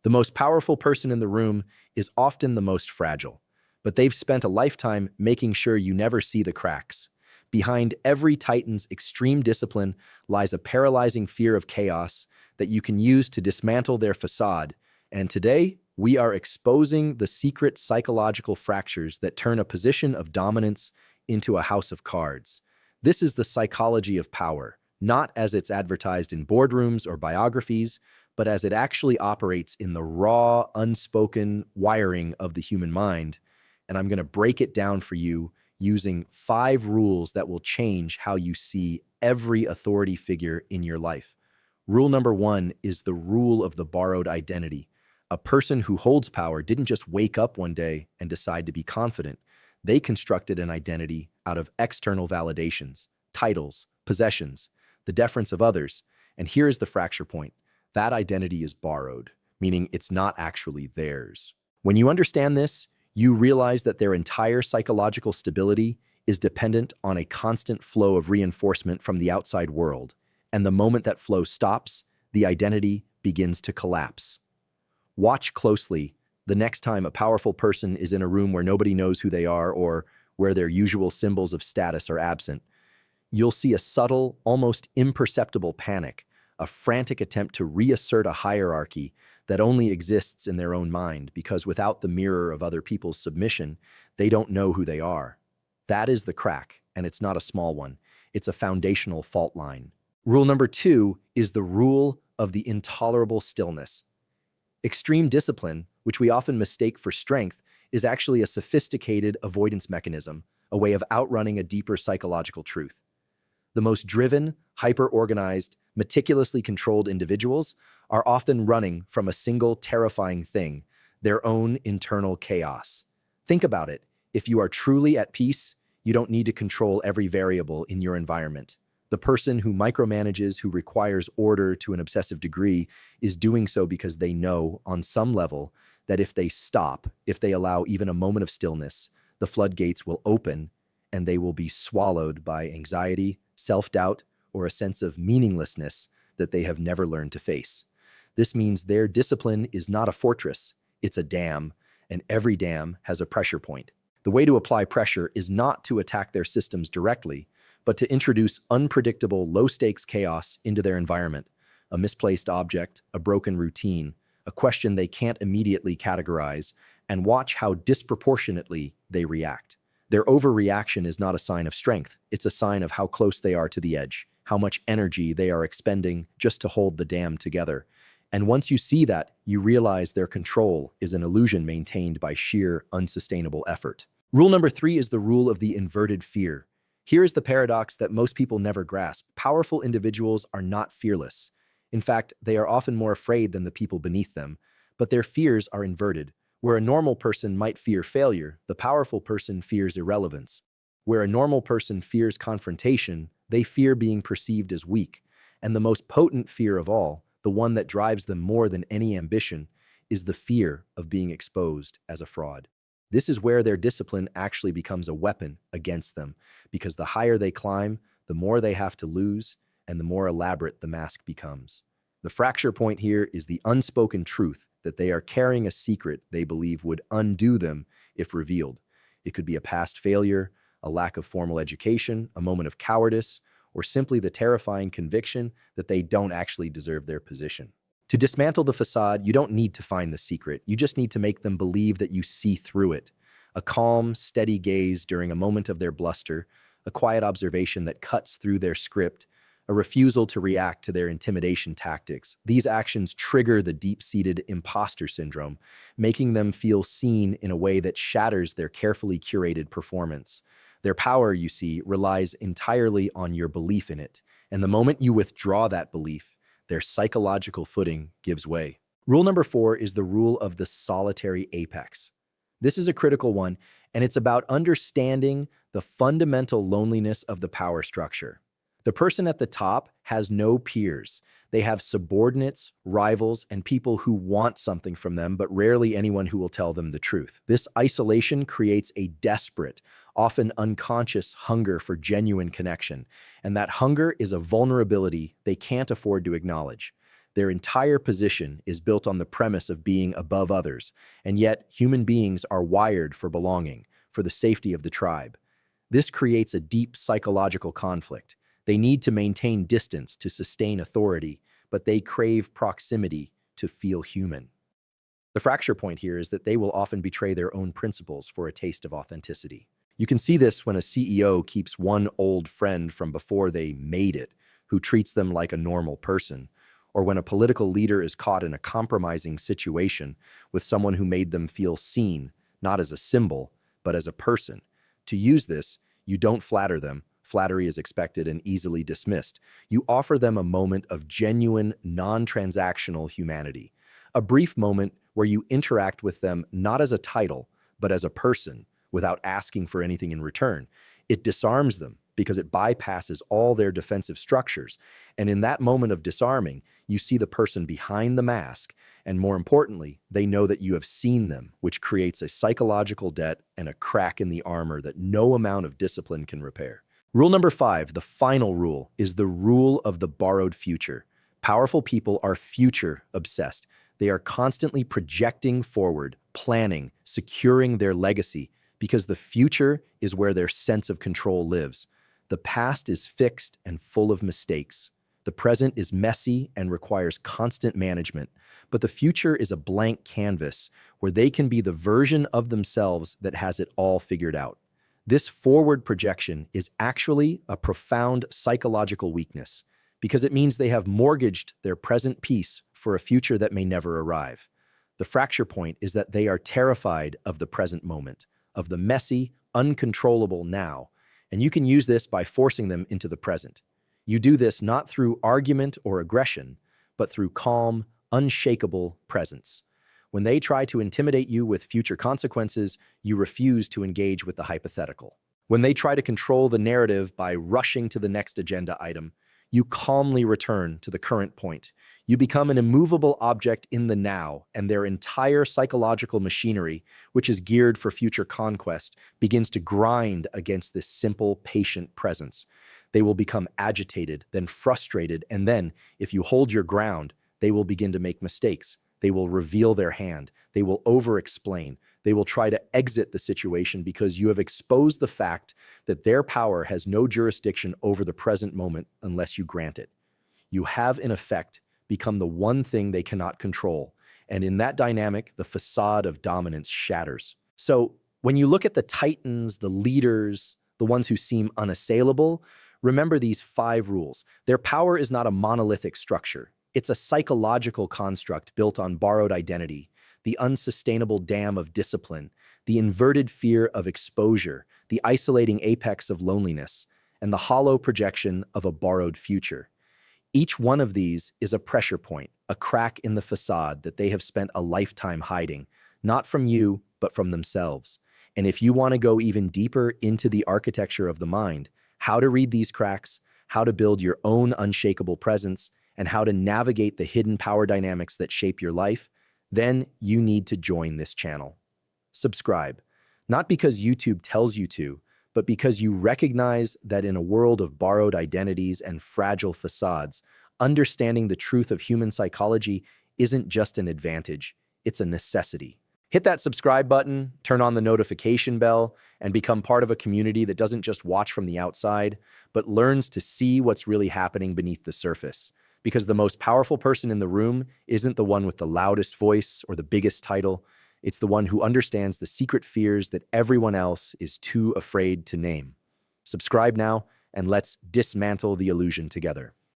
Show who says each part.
Speaker 1: The most powerful person in the room is often the most fragile, but they've spent a lifetime making sure you never see the cracks. Behind every titan's extreme discipline lies a paralyzing fear of chaos that you can use to dismantle their facade. And today, we are exposing the secret psychological fractures that turn a position of dominance into a house of cards. This is the psychology of power, not as it's advertised in boardrooms or biographies, but as it actually operates in the raw, unspoken wiring of the human mind. And I'm going to break it down for you using 5 rules that will change how you see every authority figure in your life. Rule number 1 is the rule of the borrowed identity. A person who holds power didn't just wake up one day and decide to be confident. They constructed an identity out of external validations, titles, possessions, the deference of others. And here is the fracture point. That identity is borrowed, meaning it's not actually theirs. When you understand this, you realize that their entire psychological stability is dependent on a constant flow of reinforcement from the outside world. And the moment that flow stops, the identity begins to collapse. Watch closely the next time a powerful person is in a room where nobody knows who they are or where their usual symbols of status are absent. You'll see a subtle, almost imperceptible panic, a frantic attempt to reassert a hierarchy that only exists in their own mind because without the mirror of other people's submission, they don't know who they are. That is the crack, and it's not a small one. It's a foundational fault line. Rule number 2 is the rule of the intolerable stillness. Extreme discipline, which we often mistake for strength, is actually a sophisticated avoidance mechanism, a way of outrunning a deeper psychological truth. The most driven, hyper-organized, meticulously controlled individuals are often running from a single terrifying thing, their own internal chaos. Think about it. If you are truly at peace, you don't need to control every variable in your environment. The person who micromanages, who requires order to an obsessive degree, is doing so because they know, on some level, that if they stop, if they allow even a moment of stillness, the floodgates will open and they will be swallowed by anxiety, self-doubt, or a sense of meaninglessness that they have never learned to face. This means their discipline is not a fortress, it's a dam, and every dam has a pressure point. The way to apply pressure is not to attack their systems directly, but to introduce unpredictable, low-stakes chaos into their environment, a misplaced object, a broken routine, a question they can't immediately categorize, and watch how disproportionately they react. Their overreaction is not a sign of strength, it's a sign of how close they are to the edge, how much energy they are expending just to hold the dam together. And once you see that, you realize their control is an illusion maintained by sheer, unsustainable effort. Rule number 3 is the rule of the inverted fear. Here is the paradox that most people never grasp. Powerful individuals are not fearless. In fact, they are often more afraid than the people beneath them, but their fears are inverted. Where a normal person might fear failure, the powerful person fears irrelevance. Where a normal person fears confrontation, they fear being perceived as weak. And the most potent fear of all, the one that drives them more than any ambition, is the fear of being exposed as a fraud. This is where their discipline actually becomes a weapon against them, because the higher they climb, the more they have to lose, and the more elaborate the mask becomes. The fracture point here is the unspoken truth that they are carrying a secret they believe would undo them if revealed. It could be a past failure, a lack of formal education, a moment of cowardice, or simply the terrifying conviction that they don't actually deserve their position. To dismantle the facade, you don't need to find the secret. You just need to make them believe that you see through it. A calm, steady gaze during a moment of their bluster, a quiet observation that cuts through their script, a refusal to react to their intimidation tactics. These actions trigger the deep-seated imposter syndrome, making them feel seen in a way that shatters their carefully curated performance. Their power, you see, relies entirely on your belief in it. And the moment you withdraw that belief, their psychological footing gives way. Rule number 4 is the rule of the solitary apex. This is a critical one, and it's about understanding the fundamental loneliness of the power structure. The person at the top has no peers. They have subordinates, rivals, and people who want something from them, but rarely anyone who will tell them the truth. This isolation creates a desperate, often unconscious hunger for genuine connection, and that hunger is a vulnerability they can't afford to acknowledge. Their entire position is built on the premise of being above others, and yet human beings are wired for belonging, for the safety of the tribe. This creates a deep psychological conflict. They need to maintain distance to sustain authority, but they crave proximity to feel human. The fracture point here is that they will often betray their own principles for a taste of authenticity. You can see this when a CEO keeps one old friend from before they made it, who treats them like a normal person, or when a political leader is caught in a compromising situation with someone who made them feel seen, not as a symbol, but as a person. To use this, you don't flatter them. Flattery is expected and easily dismissed. You offer them a moment of genuine, non-transactional humanity, a brief moment where you interact with them not as a title, but as a person, without asking for anything in return. It disarms them because it bypasses all their defensive structures. And in that moment of disarming, you see the person behind the mask, and more importantly, they know that you have seen them, which creates a psychological debt and a crack in the armor that no amount of discipline can repair. Rule number 5, the final rule, is the rule of the borrowed future. Powerful people are future obsessed. They are constantly projecting forward, planning, securing their legacy, because the future is where their sense of control lives. The past is fixed and full of mistakes. The present is messy and requires constant management, but the future is a blank canvas where they can be the version of themselves that has it all figured out. This forward projection is actually a profound psychological weakness because it means they have mortgaged their present peace for a future that may never arrive. The fracture point is that they are terrified of the present moment, of the messy, uncontrollable now, and you can use this by forcing them into the present. You do this not through argument or aggression, but through calm, unshakable presence. When they try to intimidate you with future consequences, you refuse to engage with the hypothetical. When they try to control the narrative by rushing to the next agenda item, you calmly return to the current point. You become an immovable object in the now, and their entire psychological machinery, which is geared for future conquest, begins to grind against this simple, patient presence. They will become agitated, then frustrated, and then, if you hold your ground, they will begin to make mistakes. They will reveal their hand. They will over-explain. They will try to exit the situation because you have exposed the fact that their power has no jurisdiction over the present moment unless you grant it. You have, in effect, become the one thing they cannot control, and in that dynamic, the facade of dominance shatters. So, when you look at the titans, the leaders, the ones who seem unassailable, remember these 5 rules. Their power is not a monolithic structure. It's a psychological construct built on borrowed identity, the unsustainable dam of discipline, the inverted fear of exposure, the isolating apex of loneliness, and the hollow projection of a borrowed future. Each one of these is a pressure point, a crack in the facade that they have spent a lifetime hiding, not from you, but from themselves. And if you want to go even deeper into the architecture of the mind, how to read these cracks, how to build your own unshakable presence, and how to navigate the hidden power dynamics that shape your life, then you need to join this channel. Subscribe, not because YouTube tells you to, but because you recognize that in a world of borrowed identities and fragile facades, understanding the truth of human psychology isn't just an advantage, it's a necessity. Hit that subscribe button, turn on the notification bell, and become part of a community that doesn't just watch from the outside, but learns to see what's really happening beneath the surface. Because the most powerful person in the room isn't the one with the loudest voice or the biggest title. It's the one who understands the secret fears that everyone else is too afraid to name. Subscribe now, and let's dismantle the illusion together.